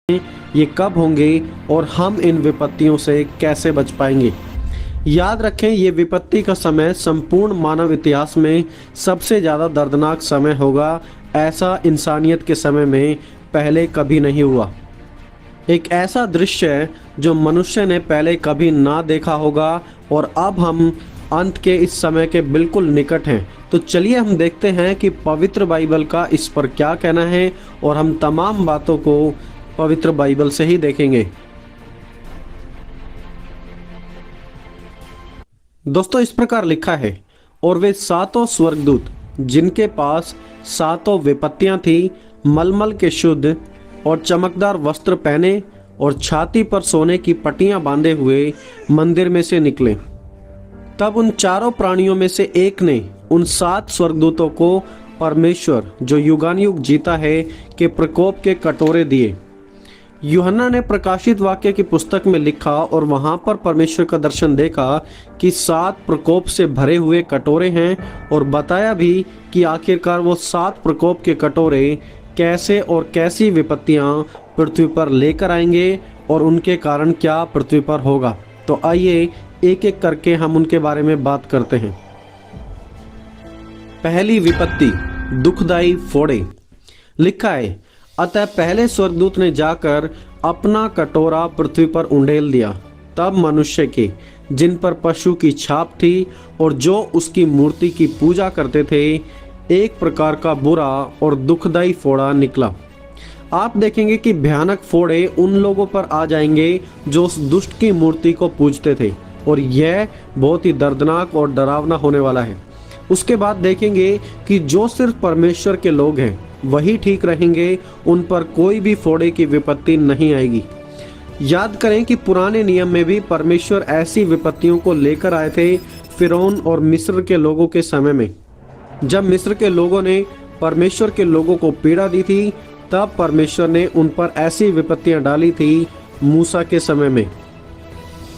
ये कब होंगे और हम इन विपत्तियों से कैसे बच पाएंगे। याद रखें, ये विपत्ति का समय संपूर्ण मानव इतिहास में सबसे ज़्यादा दर्दनाक समय होगा। ऐसा इंसानियत के समय में पहले कभी नहीं हुआ। एक ऐसा दृश्य है जो मनुष्य ने पहले कभी ना देखा होगा और अब हम अंत के इस समय के बिल्कुल निकट हैं। तो चलिए हम देखते हैं कि पवित्र बाइबल का इस पर क्या कहना है और हम तमाम बातों को पवित्र बाइबल से ही देखेंगे। दोस्तों, इस प्रकार लिखा है, और वे सातों स्वर्गदूत जिनके पास सातों विपत्तियां थी, मलमल के शुद्ध और चमकदार वस्त्र पहने और छाती पर सोने की पट्टियां बांधे हुए मंदिर में से निकले। तब उन चारों प्राणियों में से एक ने उन सात स्वर्गदूतों को परमेश्वर जो युगानुयुग जीता है के प्रकोप के कटोरे दिए। यूहन्ना ने प्रकाशित वाक्य की पुस्तक में लिखा और वहां पर परमेश्वर का दर्शन देखा कि सात प्रकोप से भरे हुए कटोरे हैं, और बताया भी कि आखिरकार वो सात प्रकोप के कटोरे कैसे और कैसी विपत्तियां पृथ्वी पर लेकर आएंगे और उनके कारण क्या पृथ्वी पर होगा। तो आइए एक एक करके हम उनके बारे में बात करते हैं। पहली विपत्ति, दुखदाई फोड़े। लिखा है, अतः पहले स्वर्गदूत ने जाकर अपना कटोरा पृथ्वी पर उंडेल दिया। तब मनुष्य के जिन पर पशु की छाप थी और जो उसकी मूर्ति की पूजा करते थे, एक प्रकार का बुरा और दुखदाई फोड़ा निकला। आप देखेंगे कि भयानक फोड़े उन लोगों पर आ जाएंगे जो उस दुष्ट की मूर्ति को पूजते थे, और यह बहुत ही दर्दनाक और डरावना होने वाला है। उसके बाद देखेंगे कि जो सिर्फ परमेश्वर के लोग हैं वही ठीक रहेंगे, उन पर कोई भी फोड़े की विपत्ति नहीं आएगी। याद करें कि पुराने नियम में भी परमेश्वर ऐसी विपत्तियों को लेकर आए थे फिरौन और मिस्र के लोगों के समय में। जब मिस्र के लोगों ने परमेश्वर के लोगों को पीड़ा दी थी, तब परमेश्वर ने उन पर ऐसी विपत्तियां डाली थी मूसा के समय में।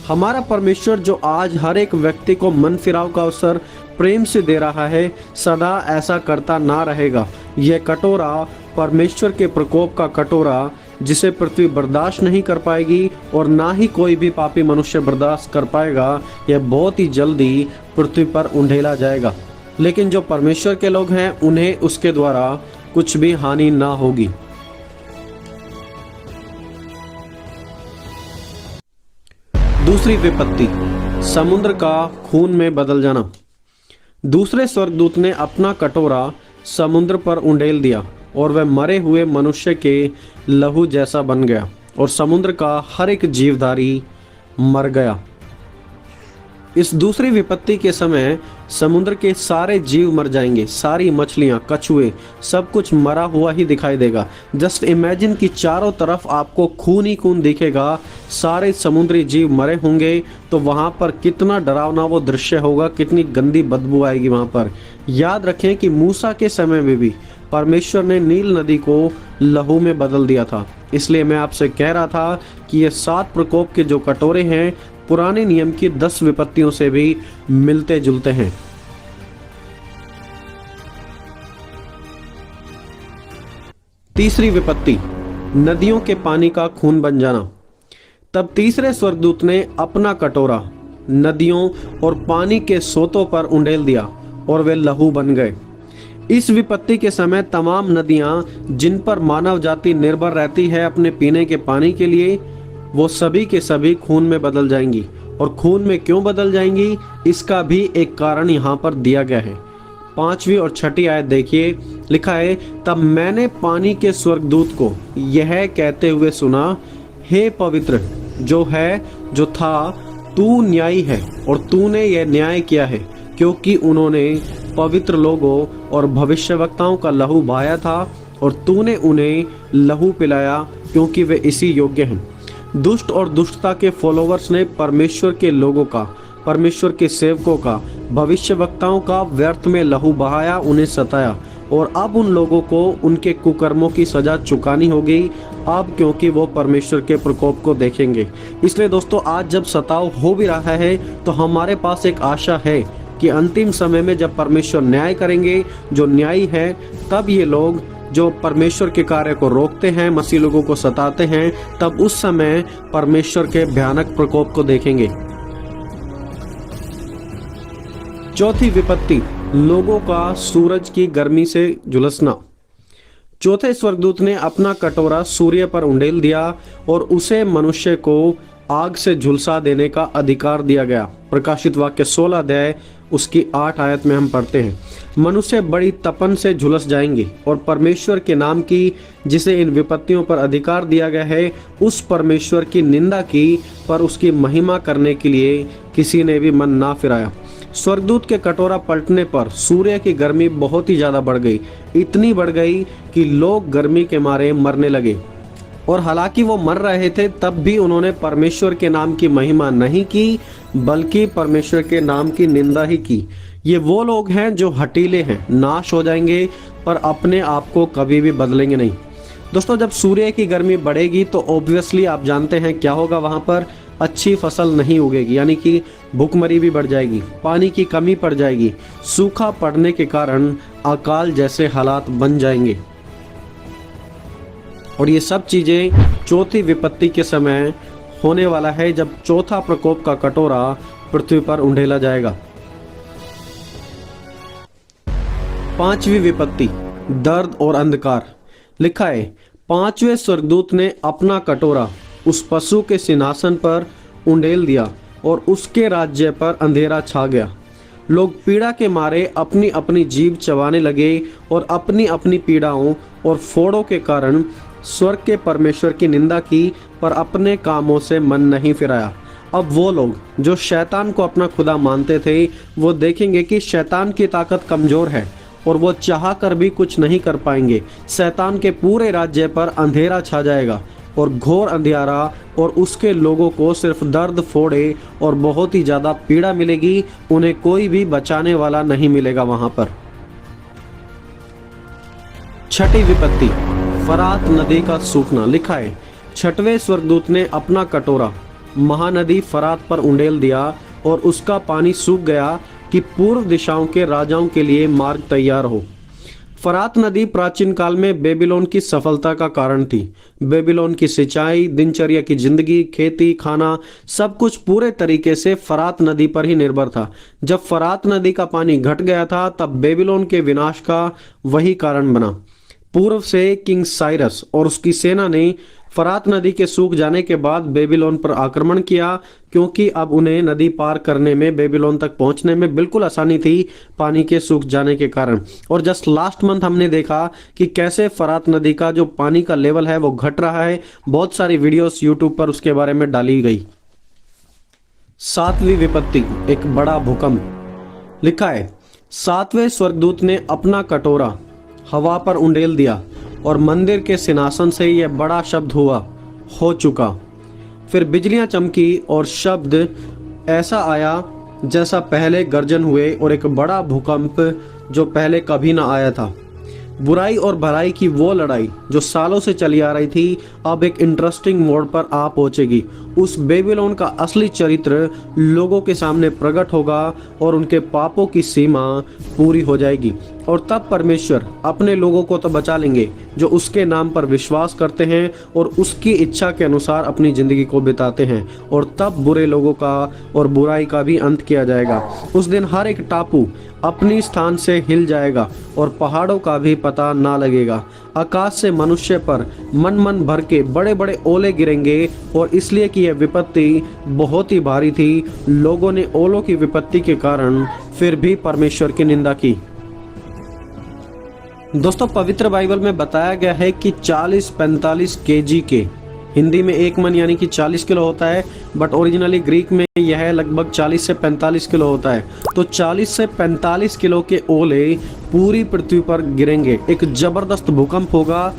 हमारा परमेश्वर जो आज हर एक व्यक्ति को मन फिराव का अवसर प्रेम से दे रहा है, सदा ऐसा करता ना रहेगा। यह कटोरा परमेश्वर के प्रकोप का कटोरा, जिसे पृथ्वी बर्दाश्त नहीं कर पाएगी और ना ही कोई भी पापी मनुष्य बर्दाश्त कर पाएगा, यह बहुत ही जल्दी पृथ्वी पर उंडेला जाएगा। लेकिन जो परमेश्वर के लोग हैं उन्हें उसके द्वारा कुछ भी हानि ना होगी। दूसरी विपत्ति, समुद्र का खून में बदल जाना। दूसरे स्वर्गदूत ने अपना कटोरा समुद्र पर उंडेल दिया और वह मरे हुए मनुष्य के लहू जैसा बन गया, और समुद्र का हर एक जीवधारी मर गया। इस दूसरी विपत्ति के समय समुद्र के सारे जीव मर जाएंगे। सारी मछलियां, कछुए, सब कुछ मरा हुआ ही दिखाई देगा। जस्ट इमेजिन कि चारों तरफ आपको खून ही खून दिखेगा, सारे समुद्री जीव मरे होंगे। तो वहां पर कितना डरावना वो दृश्य होगा, कितनी गंदी बदबू आएगी वहां पर। याद रखें कि मूसा के समय में भी परमेश्वर ने नील नदी को लहू में बदल दिया था। इसलिए मैं आपसे कह रहा था कि ये सात प्रकोप के जो कटोरे हैं पुराने नियम की 10 विपत्तियों से भी मिलते जुलते हैं। तीसरी विपत्ति, नदियों के पानी का खून बन जाना। तब तीसरे स्वर्गदूत ने अपना कटोरा नदियों और पानी के सोतों पर उंडेल दिया और वे लहू बन गए। इस विपत्ति के समय तमाम नदियां जिन पर मानव जाति निर्भर रहती है अपने पीने के पानी के लिए, वो सभी के सभी खून में बदल जाएंगी। और खून में क्यों बदल जाएंगी, इसका भी एक कारण यहाँ पर दिया गया है। 5वीं और 6ठी आयत देखिए, लिखा है, तब मैंने पानी के स्वर्गदूत को यह कहते हुए सुना, हे पवित्र जो है जो था, तू न्यायी है और तूने यह न्याय किया है, क्योंकि उन्होंने पवित्र लोगों और भविष्यवक्ताओं का लहू बहाया था और तूने उन्हें लहू पिलाया, क्योंकि वे इसी योग्य हैं। दुष्ट और दुष्टता के फॉलोवर्स ने परमेश्वर के लोगों का, परमेश्वर के सेवकों का, भविष्यवक्ताओं का व्यर्थ में लहू बहाया, उन्हें सताया, और अब उन लोगों को उनके कुकर्मों की सजा चुकानी होगी अब, क्योंकि वो परमेश्वर के प्रकोप को देखेंगे। इसलिए दोस्तों, आज जब सताव हो भी रहा है तो हमारे पास एक आशा है कि अंतिम समय में जब परमेश्वर न्याय करेंगे, जो न्यायी है, तब ये लोग जो परमेश्वर के कार्य को रोकते हैं, मसीह लोगों को सताते हैं, तब उस समय परमेश्वर के भयानक प्रकोप को देखेंगे। चौथी विपत्ति, लोगों का सूरज की गर्मी से झुलसना। चौथे स्वर्गदूत ने अपना कटोरा सूर्य पर उंडेल दिया और उसे मनुष्य को आग से झुलसा देने का अधिकार दिया गया। प्रकाशित वाक्य 16 अध्याय उसकी 8 आयत में हम पढ़ते हैं, मनुष्य बड़ी तपन से झुलस जाएंगे और परमेश्वर के नाम की, जिसे इन विपत्तियों पर अधिकार दिया गया है, उस परमेश्वर की निंदा की, पर उसकी महिमा करने के लिए किसी ने भी मन ना फिराया। स्वर्गदूत के कटोरा पलटने पर सूर्य की गर्मी बहुत ही ज्यादा बढ़ गई, इतनी बढ़ गई कि लोग गर्मी के मारे मरने लगे। और हालांकि वो मर रहे थे, तब भी उन्होंने परमेश्वर के नाम की महिमा नहीं की, बल्कि परमेश्वर के नाम की निंदा ही की। ये वो लोग हैं जो हठीले हैं, नाश हो जाएंगे, पर अपने आप को कभी भी बदलेंगे नहीं। दोस्तों, जब सूर्य की गर्मी बढ़ेगी तो ऑब्वियसली आप जानते हैं क्या होगा, वहां पर अच्छी फसल नहीं उगेगी, यानी कि भूखमरी भी बढ़ जाएगी, पानी की कमी पड़ जाएगी, सूखा पड़ने के कारण अकाल जैसे हालात बन जाएंगे। और ये सब चीजें चौथी विपत्ति के समय होने वाला है, जब चौथा प्रकोप का कटोरा पृथ्वी पर उंडेला जाएगा। पांचवी विपत्ति, दर्द और अंधकार। लिखा है, पांचवें स्वर्गदूत ने अपना कटोरा उस पशु के सिंहासन पर उंडेल दिया और उसके राज्य पर अंधेरा छा गया। लोग पीड़ा के मारे अपनी अपनी जीभ चबाने लगे और अपनी अपनी पीड़ाओं और फोड़ों के कारण स्वर्ग के परमेश्वर की निंदा की, पर अपने कामों से मन नहीं फिराया। अब वो लोग जो शैतान को अपना खुदा मानते थे, वो देखेंगे कि शैतान की ताकत कमजोर है और वो चाह कर भी कुछ नहीं कर पाएंगे। शैतान के पूरे राज्य पर अंधेरा छा जाएगा और घोर अंधियारा, और उसके लोगों को सिर्फ दर्द, फोड़े और बहुत ही ज्यादा पीड़ा मिलेगी। उन्हें कोई भी बचाने वाला नहीं मिलेगा वहां पर। छठी विपत्ति, फरात नदी का सूखना। लिखा है, छठवें स्वर्गदूत ने अपना कटोरा महानदी फरात पर उंडेल दिया और उसका पानी सूख गया कि पूर्व दिशाओं के राजाओं के लिए मार्ग तैयार हो। फरात नदी प्राचीन काल में बेबीलोन की सफलता का कारण थी। बेबीलोन की सिंचाई, दिनचर्या की जिंदगी, खेती, खाना, सब कुछ पूरे तरीके से फरात नदी पर ही निर्भर था। जब फरात नदी का पानी घट गया था, तब बेबीलोन के विनाश का वही कारण बना। पूर्व से किंग साइरस और उसकी सेना ने फरात नदी के सूख जाने के बाद बेबीलोन पर आक्रमण किया, क्योंकि अब उन्हें नदी पार करने में, बेबीलोन तक पहुंचने में बिल्कुल आसानी थी पानी के सूख जाने के कारण। और जस्ट लास्ट मंथ हमने देखा कि कैसे फरात नदी का जो पानी का लेवल है वो घट रहा है। बहुत सारी वीडियोस यूट्यूब पर उसके बारे में डाली गई। सातवीं विपत्ति, एक बड़ा भूकंप। लिखा है, सातवें स्वर्गदूत ने अपना कटोरा हवा पर उंडेल दिया और मंदिर के सिंहासन से यह बड़ा शब्द हुआ, हो चुका। फिर बिजलियां चमकी और शब्द ऐसा आया जैसा पहले गर्जन हुए, और एक बड़ा भूकंप जो पहले कभी ना आया था। बुराई और भलाई की वो लड़ाई जो सालों से चली आ रही थी, अब एक इंटरेस्टिंग मोड़ पर आ पहुंचेगी। उस बेबीलोन का असली चरित्र लोगों के सामने प्रकट होगा और उनके पापों की सीमा पूरी हो जाएगी। और तब परमेश्वर अपने लोगों को तो बचा लेंगे जो उसके नाम पर विश्वास करते हैं और उसकी इच्छा के अनुसार अपनी जिंदगी को बिताते हैं। और तब बुरे लोगों का और बुराई का भी अंत किया जाएगा। उस दिन हर एक टापू अपनी स्थान से हिल जाएगा और पहाड़ों का भी पता ना लगेगा। आकाश से मनुष्य पर मन मन भर के बड़े बड़े ओले गिरेंगे, और इसलिए कि यह विपत्ति बहुत ही भारी थी, लोगों ने ओलों की विपत्ति के कारण फिर भी परमेश्वर की निंदा की। दोस्तों, पवित्र बाइबल में बताया गया है कि 40-45 केजी के, हिंदी में 1 मन यानी कि 40 किलो होता है, बट ओरिजिनली ग्रीक में यह लगभग 40 से 45 किलो होता है। तो 40 से 45 किलो के ओले पूरी पृथ्वी पर गिरेंगे। एक जबरदस्त भूकंप होगा